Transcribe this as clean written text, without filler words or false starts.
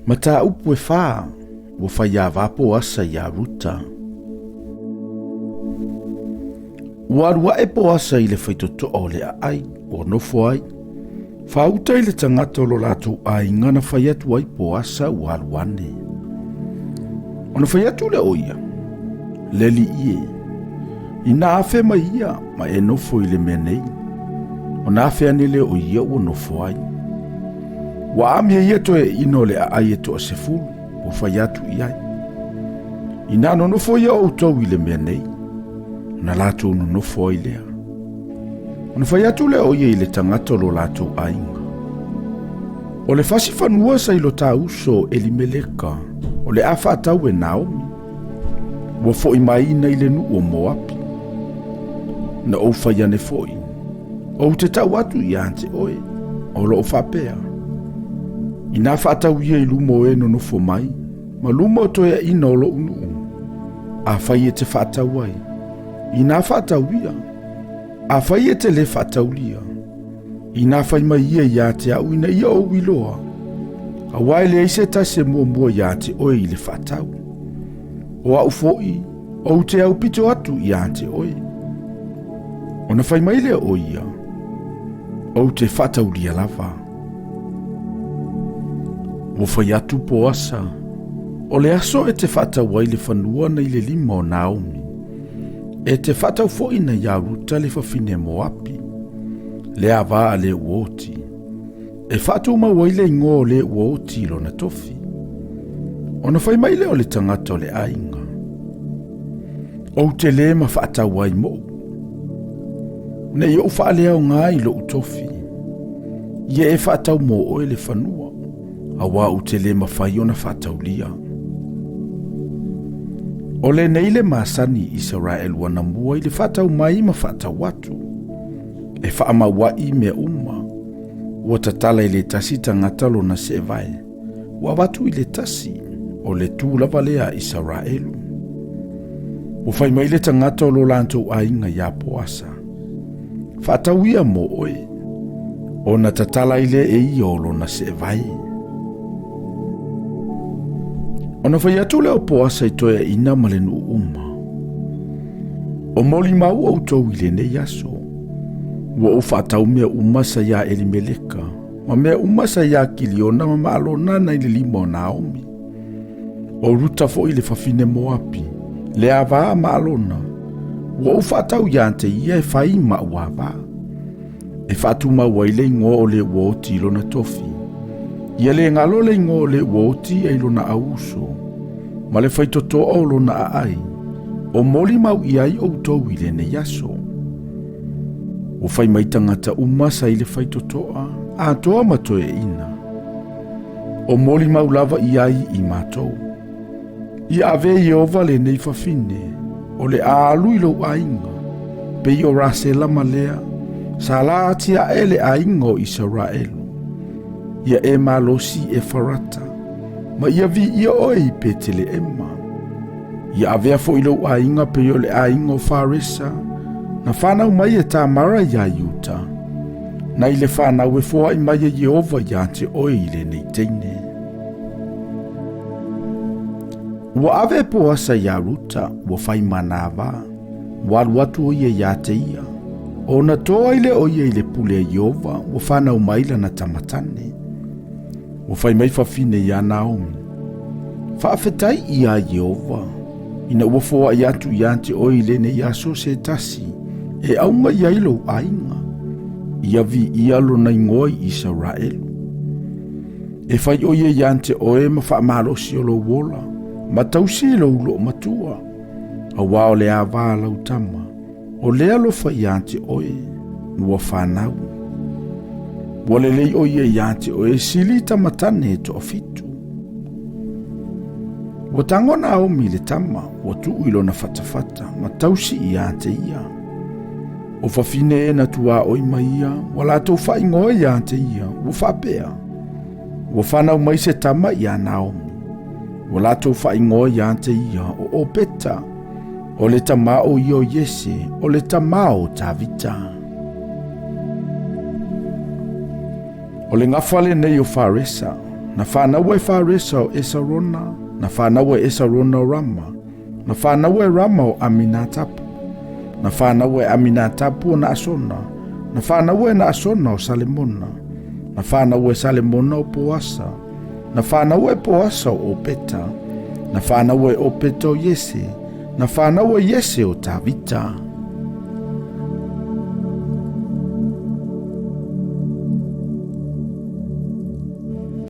Mata upu e wha, ua whaia vapo asa ia Ruta. Ua arua e po asa i le whaitoto o le ai, o nofo ai. Whauta i le tangata o lo lato ai ngana whaiatu ai po asa ua aruane. Ona whaiatu le oia, le li ie. Ina afe mai ia, ma e nofo i le mea nei. Ona afe ane le oia ua nofo ai. Wa amia ia to e ino le ai e to a sefulu, o whaiatu i ai. Ina no nofo ia o tau i le mea nei. Na lato no nofo ai lea. Ona whaiatu le oia i le tangata lo lato ainga. O le fasi whanua sa ilo ta uso e li meleka, o le afa atau e Naomi. Wa foi mai na i le nu o Moapi. Na o whaiane foi. O te tau atu i ante oe, o lo o whapea. Ina whaatau ia i lumo e no nofo mai, ma lumo to e ina o lo unu. A whai e te whaatau ai. Ina whaatau ia. A whai e te le whaatau lia. Ina whai mai ia ia te au ina ia o wiloa. A wai le eise ta se mua ia te oe i le whaatau. O au foi, o te au pito atu ia te oe. Ona whai mai le o ia. O te whaatau lia lava. O whai atu po asa. O le aso e te whaatau ai le whanua na i le lima o Naomi. E te whatau fo ina ia Ruta le whawhine Moapi. Le awa a le uoti. E whatu mawai le ngō le uoti lo na tofi. Ona whai mai le o le tangata o le ainga. O te le ma whatau ai mo. Ne i o whaalea o ngā i lo utofi. Ie e whatau mo o e le whanua. A wā u te le ma whai o na whatau lia. O le nei le masani Israel wana mua i le whatau mai ma whatau watu. E whaama wai mea uma. Ua tatala i le tasi tangata lo na se vai. Ua watu i le tasi o le tūlava lea Israelu. Ua whai mai le tangata o lo lantou ainga ia poasa. Whatau ia mo oe. O na tatala i le e i o lo na se vai. Ona whai atu leo poasa i toia ina malenu uma. O moli mau au tau i le nei aso. Ua o whaatau mea umasa ia Elimeleka. Ma mea umasa ia Kiliona ma maalona na i le lima o Naomi. O Ruta fo i le whawhine Moapi. Le awa maalona. Ua o whaatau ia ante ia e whai ma uawa. E whaatu mau ai le ngō o le uoti ilo na tofi. Ia le ngalo le ngō le uoti e ilo na auso. Ma le whaitoto o lo na ai. O moli mau i ai o tau i le ne yaso. O whai mai tangata umasa i le whaitotoa. A toa matoe ina. O moli mau lava i ai i matou. I ave i ova le nei whawhine. O le aalu i lo ainga. Pe i o rase lama lea. Sa la atia ele ainga o Israelu. Ia e malosi e farata. Ma ia vi ia oi pe tele ema. Ia avea fo ilo ainga pe yo le ainga o faresa. Na whanau mai e tā mara ia Utah. Na ile whanau e fōa i mai e Jehova ia te oi le nei teine. Ua ave po asa ia Ruta, ua whai manawa. Ua aluatu o ia te ia. O na toa ile o ia ile pule a Jehova, ua whanau maila na tamatane. Ua whai mai whawhine ia Naomi. Whaafetai ia Jehova. Ina ua fōa i atu ia te oi le nei aso se tasi. E aunga ia ilo ainga. Ia vi ia lo na ingoi Israelu. E whai o ia iante oe ma wha malosi o lo wola. Ma tausi lo ulo matua. A wao le a vā lau tama. O lea lo wha iante oe. Nua whanau. Wale lei o ia iante oe sili tamatane to ofitu. Wa tangona o mi le tama. Wa tu ilo na fatafata. Ma tausi iante ia. O whawhine e na tua oi mai ia, wala tau whaingoa ia te ia, o whapea. O whanau mai se tama ia Naomi. Wala tau whaingoa ia te ia, o peta. O le tama o io Yese, o le tama o Tavita. O le ngawhale nei o Faresa, Na whānaua e whāresa o Esarona, na whānaua e Esarona o Rama, na whānaua e Rama o Aminatapu, na whānaua e Aminatapu o Naasona, na whānaua e Naasona o Salemona, na whānaua e Salemona o Poasa, na whānaua e Poasa o Opeta, na whānaua e Opeta o Yese, na whānaua e Yese o Tavita,